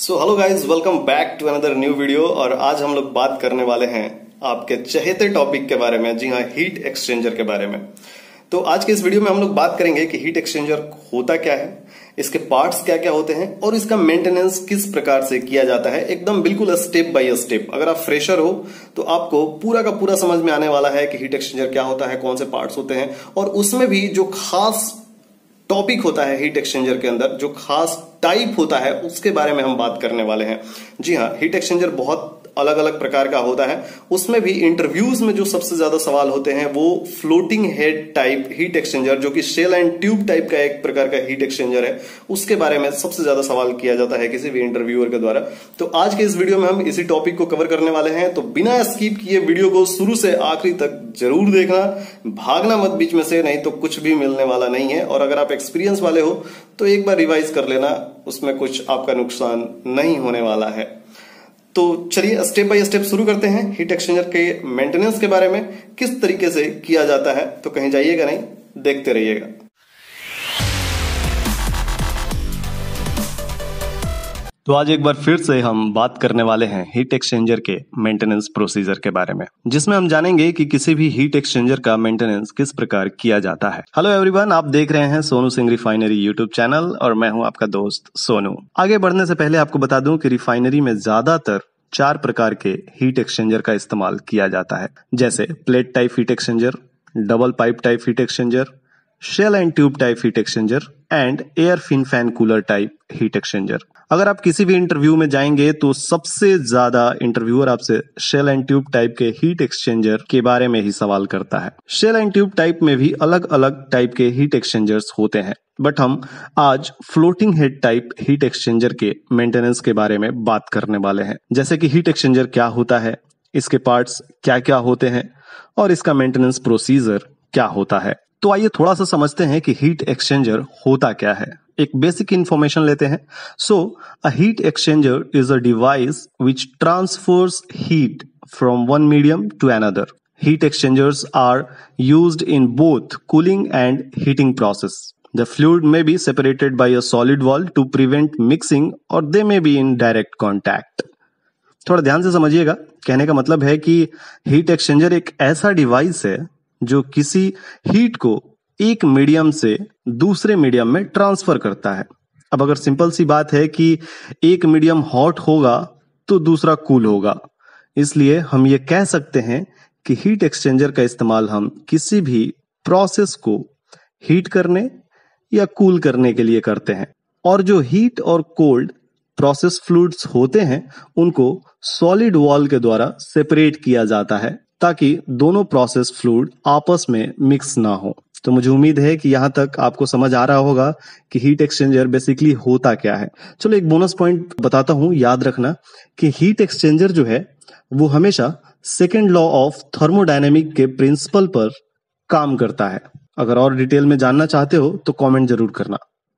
So hello guys, welcome back to another new video. और आज हम लोग बात करने वाले हैं आपके चहेते टॉपिक के बारे में, जी हाँ, हीट एक्सचेंजर के बारे में। तो आज के इस वीडियो में हम लोग बात करेंगे कि हीट एक्सचेंजर होता क्या है, इसके पार्ट्स क्या क्या होते हैं और इसका मेंटेनेंस किस प्रकार से किया जाता है, एकदम बिल्कुल स्टेप बाय स्टेप। अगर आप फ्रेशर हो तो आपको पूरा का पूरा समझ में आने वाला है कि हीट एक्सचेंजर क्या होता है, कौन से पार्ट्स होते हैं, और उसमें भी जो खास टॉपिक होता है हीट एक्सचेंजर के अंदर, जो खास टाइप होता है, उसके बारे में हम बात करने वाले हैं। जी हाँ, हीट एक्सचेंजर बहुत अलग अलग प्रकार का होता है। उसमें भी इंटरव्यूज में जो सबसे ज्यादा सवाल होते हैं वो floating head type heat exchanger, जो कि शेल एंड ट्यूब टाइप का एक प्रकार का हीट एक्सचेंजर है, उसके बारे में सबसे ज्यादा सवाल किया जाता है किसी भी इंटरव्यूअर के द्वारा। तो आज के इस वीडियो में हम इसी टॉपिक को कवर करने वाले हैं। तो बिना स्किप किए वीडियो को शुरू से आखिरी तक जरूर देखना, भागना मत बीच में से, नहीं तो कुछ भी मिलने वाला नहीं है। और अगर आप एक्सपीरियंस वाले हो तो एक बार रिवाइज कर लेना, उसमें कुछ आपका नुकसान नहीं होने वाला है। तो चलिए स्टेप बाय स्टेप शुरू करते हैं। हीट एक्सचेंजर के मेंटेनेंस के बारे में किस तरीके से किया जाता है, तो कहीं जाइएगा नहीं, देखते रहिएगा। तो आज एक बार फिर से हम बात करने वाले हैं हीट एक्सचेंजर के मेंटेनेंस प्रोसीजर के बारे में, जिसमें हम जानेंगे कि किसी भी हीट एक्सचेंजर का मेंटेनेंस किस प्रकार किया जाता है। हेलो एवरीवन, आप देख रहे हैं Sonu Singh refinery YouTube channel और मैं हूं आपका दोस्त सोनू। आगे बढ़ने से पहले आपको बता दूं कि रिफाइनरी में ज्यादातर 4 प्रकार के हीट एक्सचेंजर का इस्तेमाल किया जाता है, जैसे plate type heat exchanger, double pipe type heat exchanger, shell and tube type heat exchanger and air fin fan cooler type heat exchanger. अगर आप किसी भी इंटरव्यू में जाएंगे तो सबसे ज्यादा इंटरव्यूअर आपसे शेल एंड ट्यूब टाइप के हीट एक्सचेंजर के बारे में ही सवाल करता है। शेल एंड ट्यूब टाइप में भी अलग अलग टाइप के हीट एक्सचेंजर्स होते हैं, बट हम आज floating head type heat exchanger के मेंटेनेंस के बारे में बात करने वाले हैं, जैसे कि हीट एक्सचेंजर क्या होता है, इसके पार्ट्स क्या क्या होते हैं और इसका मेंटेनेंस प्रोसीजर क्या होता है। तो आइए थोड़ा सा समझते हैं कि हीट एक्सचेंजर होता क्या है। एक बेसिक इंफॉर्मेशन लेते हैं। So a heat exchanger is a device which transfers heat from one medium to another. Heat exchangers are used in both cooling and heating process. The fluid may be separated by a solid wall to prevent mixing or they may be in direct contact. थोड़ा ध्यान से समझिएगा। कहने का मतलब है कि heat exchanger एक ऐसा डिवाइस है जो किसी हीट को एक मीडियम से दूसरे मीडियम में ट्रांसफर करता है। अब अगर सिंपल सी बात है कि एक मीडियम हॉट होगा तो दूसरा कूल होगा, इसलिए हम ये कह सकते हैं कि हीट एक्सचेंजर का इस्तेमाल हम किसी भी प्रोसेस को हीट करने या कूल करने के लिए करते हैं। और जो हीट और कोल्ड प्रोसेस फ्लूइड्स होते हैं उनको सॉलिड वॉल के द्वारा सेपरेट किया जाता है ताकि दोनों प्रोसेस फ्लूइड आपस में मिक्स ना हो। तो मुझे उम्मीद है कि यहाँ तक आपको समझ आ रहा होगा कि हीट एक्सचेंजर बेसिकली होता क्या है। चलो एक बोनस पॉइंट बताता हूँ, याद रखना कि हीट एक्सचेंजर जो है वो हमेशा सेकेंड लॉ ऑफ थर्मोडायनेमिक के प्रिंसिपल पर काम करता है। अगर और डिटेल में जानना चाहते हो तो कमेंट जरूर करना।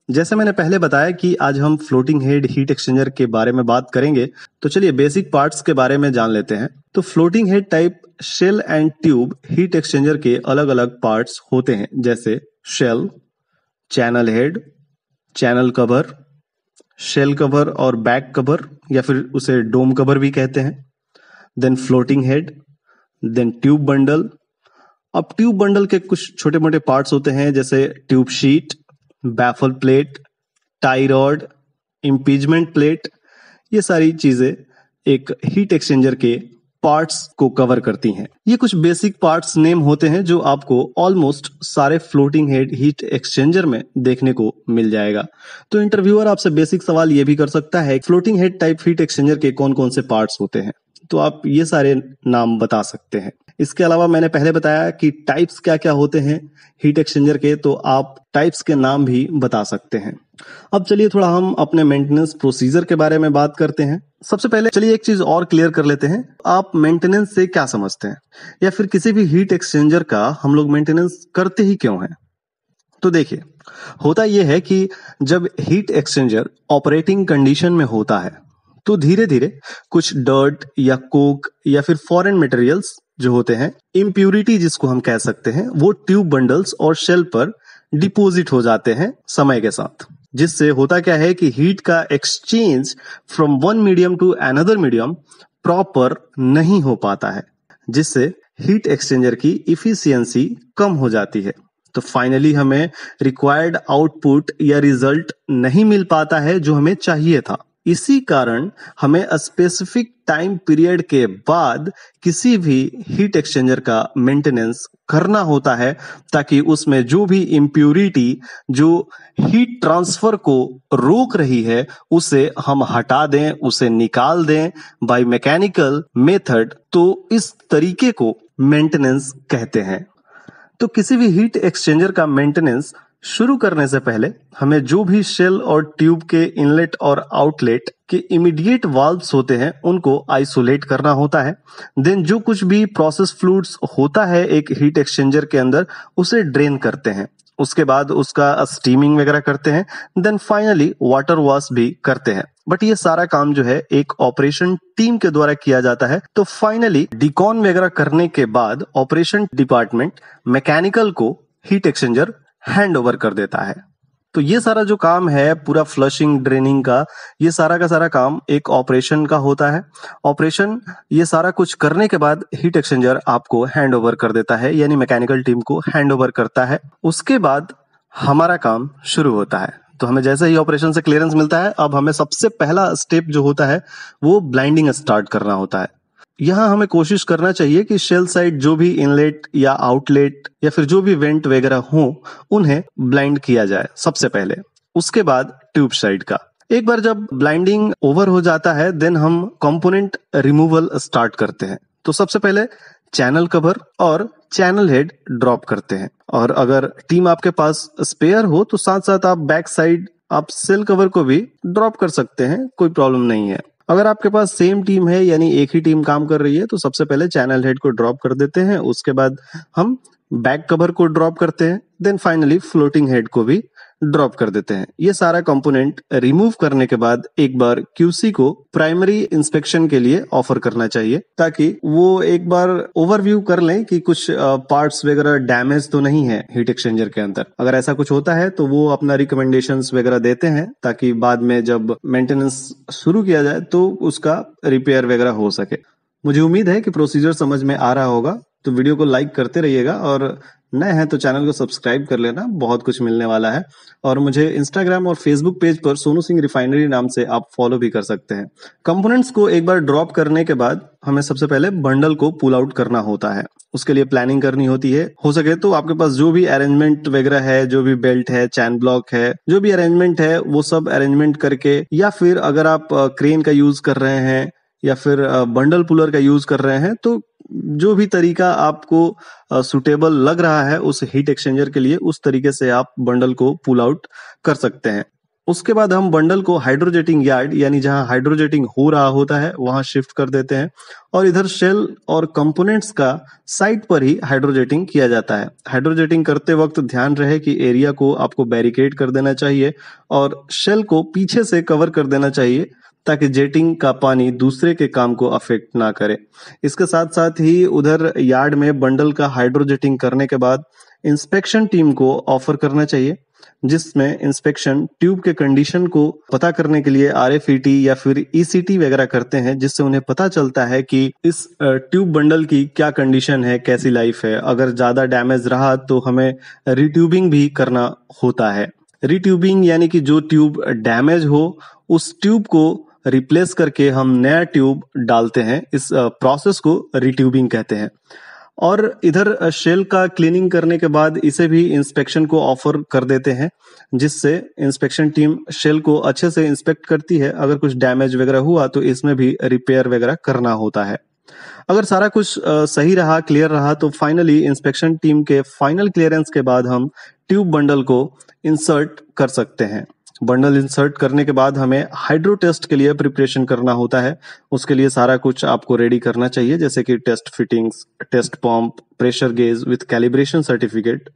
जैसे मैंने पहले बताया कि आज हम फ्लोटिंग हेड हीट एक्सचेंजर के बारे में बात करेंगे, तो चलिए बेसिक पार्ट्स के बारे में जान लेते हैं। तो floating head type shell and tube heat exchanger के अलग अलग पार्ट्स होते हैं, जैसे shell, channel head, channel cover, shell cover और बैक कवर या फिर उसे डोम कवर भी कहते हैं, then floating head, then tube bundle. अब ट्यूब बंडल के कुछ छोटे मोटे पार्ट्स होते हैं, जैसे tube sheet, baffle plate, tie rod, impingement plate. ये सारी चीजें एक हीट एक्सचेंजर के पार्ट्स को कवर करती हैं। ये कुछ बेसिक पार्ट्स नेम होते हैं जो आपको ऑलमोस्ट सारे फ्लोटिंग हेड हीट एक्सचेंजर में देखने को मिल जाएगा। तो इंटरव्यूअर आपसे बेसिक सवाल ये भी कर सकता है, floating head type heat exchanger के कौन कौन से पार्ट्स होते हैं, तो आप ये सारे नाम बता सकते हैं। इसके अलावा मैंने पहले बताया कि टाइप्स क्या क्या होते हैं हीट एक्सचेंजर के, तो आप टाइप्स के नाम भी बता सकते हैं। अब चलिए थोड़ा हम अपने मेंटेनेंस प्रोसीजर के बारे में बात करते हैं। सबसे पहले चलिए एक चीज और क्लियर कर लेते हैं, आप मेंटेनेंस से क्या समझते हैं, या फिर किसी भी हीट एक्सचेंजर का हम लोग मेंटेनेंस करते ही क्यों हैं। तो देखिए, होता यह है कि जब हीट एक्सचेंजर ऑपरेटिंग कंडीशन में होता है तो धीरे धीरे कुछ डर्ट या कोक या फिर फॉरेन मटेरियल्स जो होते हैं, इम्प्यूरिटी जिसको हम कह सकते हैं, वो ट्यूब बंडल्स और शेल पर डिपॉजिट हो जाते हैं समय के साथ, जिससे होता क्या है कि हीट का exchange from one medium to another medium proper नहीं हो पाता है, जिससे हीट एक्सचेंजर की इफिशियंसी कम हो जाती है। तो फाइनली हमें रिक्वायर्ड आउटपुट या रिजल्ट नहीं मिल पाता है जो हमें चाहिए था। इसी कारण हमें स्पेसिफिक टाइम पीरियड के बाद किसी भी हीट एक्सचेंजर का मेंटेनेंस करना होता है, ताकि उसमें जो भी इम्प्यूरिटी जो हीट ट्रांसफर को रोक रही है उसे हम हटा दें, उसे निकाल दें बाय मैकेनिकल मेथड। तो इस तरीके को मेंटेनेंस कहते हैं। तो किसी भी हीट एक्सचेंजर का मेंटेनेंस शुरू करने से पहले हमें जो भी शेल और ट्यूब के इनलेट और आउटलेट के इमीडिएट वाल्व्स होते हैं उनको आइसोलेट करना होता है। देन जो कुछ भी प्रोसेस फ्लूइड्स होता है एक हीट एक्सचेंजर के अंदर उसे ड्रेन करते हैं। उसके बाद उसका स्टीमिंग वगैरह करते हैं। देन फाइनली वाटर वॉश भी करते हैं। बट ये सारा काम जो है एक ऑपरेशन टीम के द्वारा किया जाता है। तो फाइनली डिकॉन वगैरह करने के बाद ऑपरेशन डिपार्टमेंट मैकेनिकल को हीट एक्सचेंजर हैंड ओवर कर देता है। तो ये सारा जो काम है पूरा फ्लशिंग ड्रेनिंग का, ये सारा का सारा काम एक ऑपरेशन का होता है। ऑपरेशन ये सारा कुछ करने के बाद हीट एक्सचेंजर आपको हैंड ओवर कर देता है, यानी मैकेनिकल टीम को हैंड ओवर करता है। उसके बाद हमारा काम शुरू होता है। तो हमें जैसे ही ऑपरेशन से क्लियरेंस मिलता है, अब हमें सबसे पहला स्टेप जो होता है वो ब्लाइंडिंग स्टार्ट करना होता है। यहाँ हमें कोशिश करना चाहिए कि शेल साइड जो भी इनलेट या आउटलेट या फिर जो भी वेंट वगैरह हो उन्हें ब्लाइंड किया जाए सबसे पहले। उसके बाद ट्यूब साइड का। एक बार जब ब्लाइंडिंग ओवर हो जाता है देन हम कंपोनेंट रिमूवल स्टार्ट करते हैं। तो सबसे पहले चैनल कवर और चैनल हेड ड्रॉप करते हैं, और अगर टीम आपके पास स्पेयर हो तो साथ साथ आप बैक साइड आप सेल कवर को भी ड्रॉप कर सकते हैं, कोई प्रॉब्लम नहीं है। अगर आपके पास सेम टीम है यानी एक ही टीम काम कर रही है तो सबसे पहले चैनल हेड को ड्रॉप कर देते हैं, उसके बाद हम बैक कवर को ड्रॉप करते हैं, देन फाइनली फ्लोटिंग हेड को भी ड्रॉप कर देते हैं। ये सारा कंपोनेंट रिमूव करने के बाद एक बार क्यूसी को प्राइमरी इंस्पेक्शन के लिए ऑफर करना चाहिए, ताकि वो एक बार ओवरव्यू कर लें कि कुछ पार्ट्स वगैरह डैमेज तो नहीं है हीट एक्सचेंजर के अंदर। अगर ऐसा कुछ होता है तो वो अपना रिकमेंडेशंस वगैरह देते हैं, ताकि बाद में जब मेंटेनेंस शुरू किया जाए तो उसका रिपेयर वगैरह हो सके। मुझे उम्मीद है कि प्रोसीजर समझ में आ रहा होगा। तो वीडियो को लाइक करते रहिएगा, और नए हैं तो चैनल को सब्सक्राइब कर लेना, बहुत कुछ मिलने वाला है। और मुझे इंस्टाग्राम और फेसबुक पेज पर सोनू सिंह रिफाइनरी नाम से आप फॉलो भी कर सकते हैं। कंपोनेंट्स को एक बार ड्रॉप करने के बाद हमें सबसे पहले बंडल को पुल आउट करना होता है। उसके लिए प्लानिंग करनी होती है। हो सके तो आपके पास जो भी अरेंजमेंट वगैरह है, जो भी बेल्ट है, चैन ब्लॉक है, जो भी अरेंजमेंट है वो सब अरेंजमेंट करके, या फिर अगर आप क्रेन का यूज कर रहे हैं या फिर बंडल पुलर का यूज कर रहे हैं, तो जो भी तरीका आपको सुटेबल लग रहा है उस हीट एक्सचेंजर के लिए, उस तरीके से आप बंडल को पुल आउट कर सकते हैं। उसके बाद हम बंडल को हाइड्रोजेटिंग यार्ड यानी जहां हाइड्रोजेटिंग हो रहा होता है वहां शिफ्ट कर देते हैं, और इधर शेल और कंपोनेंट्स का साइड पर ही हाइड्रोजेटिंग किया जाता है। हाइड्रोजेटिंग करते वक्त ध्यान रहे कि एरिया को आपको बैरिकेड कर देना चाहिए और शेल को पीछे से कवर कर देना चाहिए, ताकि जेटिंग का पानी दूसरे के काम को अफेक्ट ना करे। इसके साथ साथ ही उधर यार्ड में बंडल का हाइड्रोजेटिंग करने के बाद इंस्पेक्शन टीम को ऑफर करना चाहिए, जिसमें इंस्पेक्शन ट्यूब के कंडीशन को पता करने के लिए RFET या फिर ECT वगैरह करते हैं, जिससे उन्हें पता चलता है कि इस ट्यूब बंडल की क्या कंडीशन है, कैसी लाइफ है। अगर ज्यादा डैमेज रहा तो हमें रिट्यूबिंग भी करना होता है। रिट्यूबिंग यानी कि जो ट्यूब डैमेज हो उस ट्यूब को रिप्लेस करके हम नया ट्यूब डालते हैं। इस प्रोसेस को रिट्यूबिंग कहते हैं। और इधर शेल का क्लीनिंग करने के बाद इसे भी इंस्पेक्शन को ऑफर कर देते हैं, जिससे इंस्पेक्शन टीम शेल को अच्छे से इंस्पेक्ट करती है। अगर कुछ डैमेज वगैरह हुआ तो इसमें भी रिपेयर वगैरह करना होता है। अगर सारा कुछ सही रहा, क्लियर रहा, तो फाइनली इंस्पेक्शन टीम के फाइनल क्लियरेंस के बाद हम ट्यूब बंडल को इंसर्ट कर सकते हैं। बंडल इंसर्ट करने के बाद हमें हाइड्रो टेस्ट के लिए प्रिपरेशन करना होता है। उसके लिए सारा कुछ आपको रेडी करना चाहिए, जैसे कि test fittings, test pump, pressure gauge with calibration certificate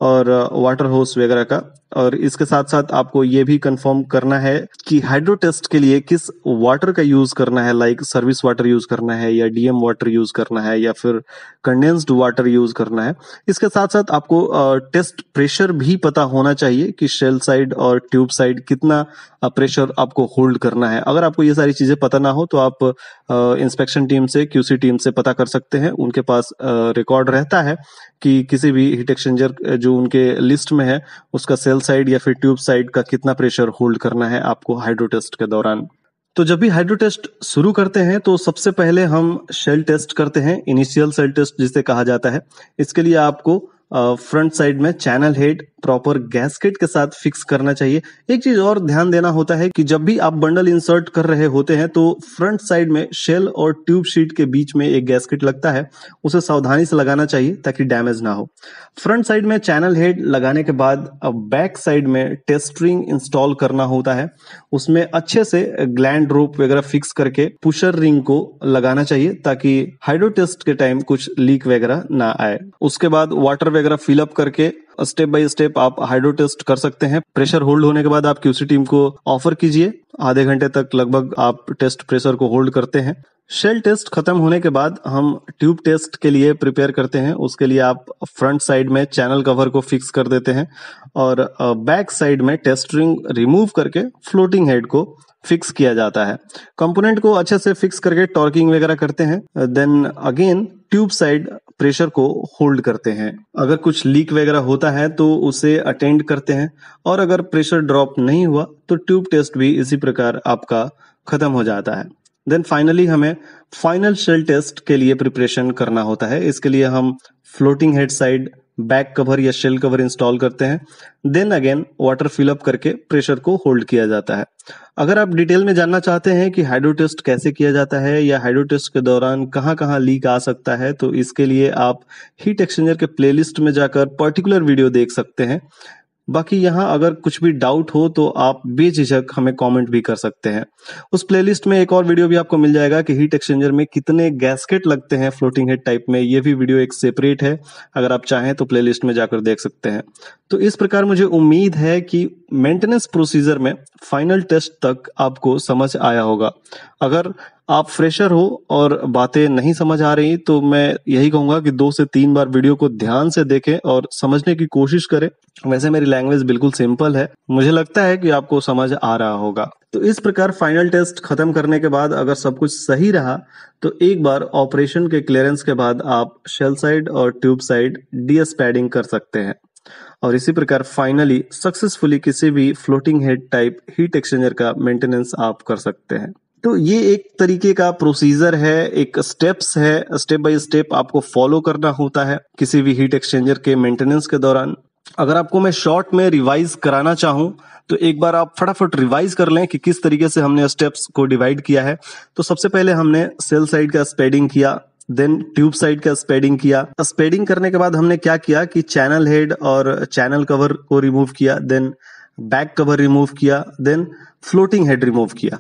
और वाटर होस वगैरह का। और इसके साथ साथ आपको ये भी कंफर्म करना है कि हाइड्रो टेस्ट के लिए किस वाटर का यूज करना है, लाइक सर्विस वाटर यूज करना है या डीएम वाटर यूज करना है या फिर कंडेंस्ड वाटर यूज करना है। इसके साथ साथ आपको टेस्ट प्रेशर भी पता होना चाहिए कि शेल साइड और ट्यूब साइड कितना प्रेशर आपको होल्ड करना है। अगर आपको ये सारी चीजें पता ना हो तो आप इंस्पेक्शन टीम से, क्यूसी टीम से पता कर सकते हैं। उनके पास रिकॉर्ड रहता है कि किसी भी हीट एक्सचेंजर जो उनके लिस्ट में है उसका सेल साइड या फिर ट्यूब साइड का कितना प्रेशर होल्ड करना है आपको हाइड्रो टेस्ट के दौरान। तो जब भी हाइड्रो टेस्ट शुरू करते हैं तो सबसे पहले हम शेल टेस्ट करते हैं, इनिशियल शेल टेस्ट जिसे कहा जाता है। इसके लिए आपको फ्रंट साइड में चैनल हेड प्रॉपर गैस्केट के साथ फिक्स करना चाहिए। एक चीज और ध्यान देना होता है कि जब भी आप बंडल इंसर्ट कर रहे होते हैं तो फ्रंट साइड में शेल और ट्यूब शीट के बीच में एक गैस्केट लगता है, उसे सावधानी से लगाना चाहिए ताकि डैमेज ना हो। फ्रंट साइड में चैनल हेड लगाने के बाद बैक साइड में टेस्ट रिंग इंस्टॉल करना होता है। उसमें अच्छे से ग्लैंड रोप वगैरह फिक्स करके पुशर रिंग को लगाना चाहिए ताकि हाइड्रो टेस्ट के टाइम कुछ लीक वगैरह ना आए। उसके बाद वाटर वगैरह फिलअप करके स्टेप बाय स्टेप आप हाइड्रो टेस्ट कर सकते हैं। प्रेशर होल्ड होने के बाद आप क्यूसी टीम को ऑफर कीजिए। आधे घंटे तक लगभग आप टेस्ट प्रेशर को होल्ड करते हैं। शेल टेस्ट खत्म होने के बाद हम ट्यूब टेस्ट के लिए प्रिपेयर करते हैं। उसके लिए आप फ्रंट साइड में चैनल कवर को फिक्स कर देते हैं और बैक साइड में टेस्ट रिंग रिमूव करके फ्लोटिंग हेड को फिक्स किया जाता है। कंपोनेंट को अच्छे से फिक्स करके टॉर्किंग वगैरह करते हैं। Then again tube side pressure को होल्ड करते हैं। अगर कुछ लीक वगैरह होता है तो उसे अटेंड करते हैं और अगर प्रेशर ड्रॉप नहीं हुआ तो ट्यूब टेस्ट भी इसी प्रकार आपका खत्म हो जाता है। देन फाइनली हमें फाइनल शेल टेस्ट के लिए प्रिपरेशन करना होता है। इसके लिए हम floating head side back cover या शेल कवर इंस्टॉल करते हैं। देन अगेन वाटर फिलअप करके प्रेशर को होल्ड किया जाता है। अगर आप डिटेल में जानना चाहते हैं कि हाइड्रो टेस्ट कैसे किया जाता है या हाइड्रो टेस्ट के दौरान कहां कहां लीक आ सकता है, तो इसके लिए आप हीट एक्सचेंजर के प्लेलिस्ट में जाकर पर्टिकुलर वीडियो देख सकते हैं। बाकी यहाँ अगर कुछ भी डाउट हो तो आप बेझिझक हमें कमेंट भी कर सकते हैं। उस प्लेलिस्ट में एक और वीडियो भी आपको मिल जाएगा कि हीट एक्सचेंजर में कितने गैस्केट लगते हैं फ्लोटिंग हेड टाइप में। ये भी वीडियो एक सेपरेट है, अगर आप चाहें तो प्लेलिस्ट में जाकर देख सकते हैं। तो इस प्रकार मुझे उम्मीद है कि मेंटेनेंस प्रोसीजर में फाइनल टेस्ट तक आपको समझ आया होगा। अगर आप फ्रेशर हो और बातें नहीं समझ आ रही तो मैं यही कहूंगा कि 2 से 3 बार वीडियो को ध्यान से देखें और समझने की कोशिश करें। वैसे मेरी लैंग्वेज बिल्कुल सिंपल है, मुझे लगता है कि आपको समझ आ रहा होगा। तो इस प्रकार फाइनल टेस्ट खत्म करने के बाद अगर सब कुछ सही रहा तो एक बार ऑपरेशन के क्लियरेंस के बाद आप शेल साइड और ट्यूब साइड डीएस पैडिंग कर सकते हैं और इसी प्रकार फाइनली सक्सेसफुली किसी भी floating head type heat exchanger का मेंटेनेंस आप कर सकते हैं। तो ये एक तरीके का प्रोसीजर है, एक स्टेप्स है, स्टेप बाय स्टेप आपको फॉलो करना होता है किसी भी हीट एक्सचेंजर के मेंटेनेंस के दौरान। अगर आपको मैं शॉर्ट में रिवाइज कराना चाहूं तो एक बार आप फटाफट रिवाइज कर लें कि किस तरीके से हमने स्टेप्स को डिवाइड किया है। तो सबसे पहले हमने सेल साइड का स्पेडिंग किया, देन ट्यूब साइड का स्पेडिंग किया। स्पेडिंग करने के बाद हमने क्या किया कि चैनल हेड और चैनल कवर को रिमूव किया, देन बैक कवर रिमूव किया, देन फ्लोटिंग हेड रिमूव किया।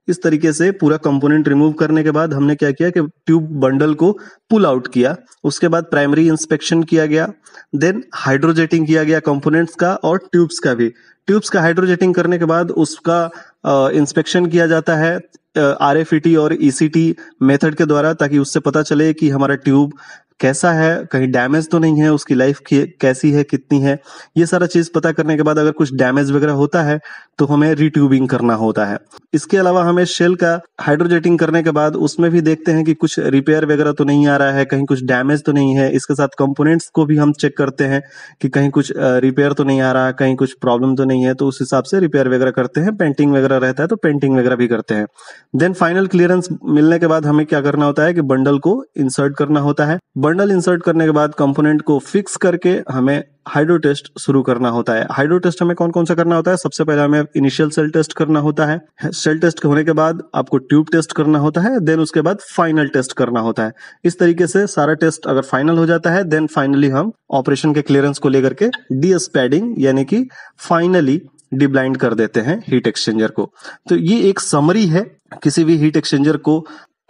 इस तरीके से पूरा कंपोनेंट रिमूव करने के बाद हमने क्या किया कि ट्यूब बंडल को पुल आउट किया। उसके बाद प्राइमरी इंस्पेक्शन किया गया, देन हाइड्रोजेटिंग किया गया कंपोनेंट्स का और ट्यूब्स का भी। ट्यूब्स का हाइड्रोजेटिंग करने के बाद उसका इंस्पेक्शन किया जाता है RFET और ECT मेथड के द्वारा, ताकि उससे पता चले कि हमारा ट्यूब कैसा है, कहीं डैमेज तो नहीं है, उसकी लाइफ कैसी है, कितनी है। ये सारा चीज पता करने के बाद अगर कुछ डैमेज वगैरह होता है तो हमें रीट्यूबिंग करना होता है। इसके अलावा हमें शेल का हाइड्रोजेटिंग करने के बाद उसमें भी देखते हैं कि कुछ रिपेयर वगैरह तो नहीं आ रहा है, कहीं कुछ डैमेज तो नहीं है। इसके साथ कंपोनेंट्स को भी हम चेक करते हैं कि कहीं कुछ रिपेयर तो नहीं आ रहा, कहीं कुछ प्रॉब्लम तो नहीं है, तो उस हिसाब से रिपेयर वगैरह करते हैं। पेंटिंग वगैरह रहता है तो पेंटिंग वगैरह भी करते हैं। देन फाइनल क्लियरेंस मिलने के बाद हमें क्या करना होता है कि बंडल को इंसर्ट करना होता है। बंडल इंसर्ट करने के बाद कंपोनेंट को फिक्स करके हमें हाइड्रो टेस्ट शुरू करना होता है। हाइड्रो टेस्ट हमें कौन कौन सा करना होता है? सबसे पहले हमें इनिशियल सेल टेस्ट करना होता है। सेल टेस्ट होने के बाद आपको ट्यूब टेस्ट करना होता है, देन उसके बाद फाइनल टेस्ट करना होता है। इस तरीके से सारा टेस्ट अगर फाइनल हो जाता है, देन फाइनली हम ऑपरेशन के क्लियरेंस को लेकर के डीएस पैडिंग यानी कि फाइनली डिब्लाइंड कर देते हैं हीट एक्सचेंजर को। तो ये एक समरी है किसी भी हीट एक्सचेंजर को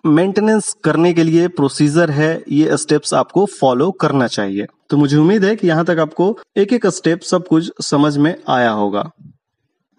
मेंटेनेंस करने के लिए प्रोसीजर है, ये स्टेप्स आपको फॉलो करना चाहिए। तो मुझे उम्मीद है कि यहां तक आपको एक एक स्टेप सब कुछ समझ में आया होगा।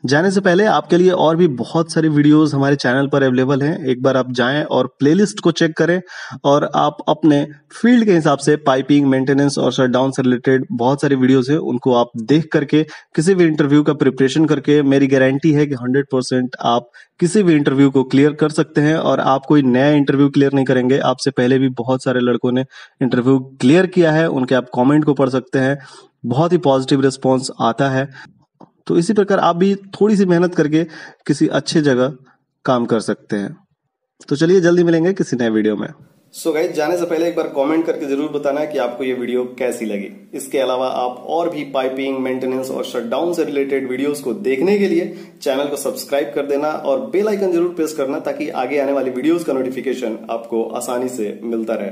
जाने से पहले आपके लिए और भी बहुत सारी वीडियोस हमारे चैनल पर अवेलेबल हैं। एक बार आप जाएं और प्लेलिस्ट को चेक करें और आप अपने फील्ड के हिसाब से पाइपिंग, मेंटेनेंस और शटडाउन से रिलेटेड बहुत सारी वीडियोस हैं, उनको आप देख करके किसी भी इंटरव्यू का प्रिपरेशन करके मेरी गारंटी है कि 100% आप किसी भी इंटरव्यू को क्लियर कर सकते हैं। और आप कोई नया इंटरव्यू क्लियर नहीं करेंगे, आपसे पहले भी बहुत सारे लड़कों ने इंटरव्यू क्लियर किया है, उनके आप कॉमेंट को पढ़ सकते हैं, बहुत ही पॉजिटिव रिस्पॉन्स आता है। तो इसी प्रकार आप भी थोड़ी सी मेहनत करके किसी अच्छे जगह काम कर सकते हैं। तो चलिए जल्दी मिलेंगे किसी नए वीडियो में। सो गाइस, जाने से पहले एक बार कमेंट करके जरूर बताना कि आपको ये वीडियो कैसी लगी। इसके अलावा आप और भी पाइपिंग, मेंटेनेंस और शटडाउन से रिलेटेड वीडियोस को देखने के लिए चैनल को सब्सक्राइब कर देना और बेल आइकन जरूर प्रेस करना, ताकि आगे आने वाली वीडियोस का नोटिफिकेशन आपको आसानी से मिलता रहे।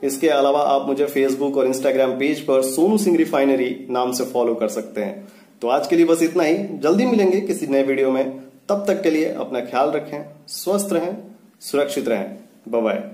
इसके अलावा आप मुझे फेसबुक और इंस्टाग्राम पेज पर सोनू सिंह रिफाइनरी नाम से फॉलो कर सकते हैं। तो आज के लिए बस इतना ही, जल्दी मिलेंगे किसी नए वीडियो में। तब तक के लिए अपना ख्याल रखें, स्वस्थ रहें, सुरक्षित रहें। Bye bye.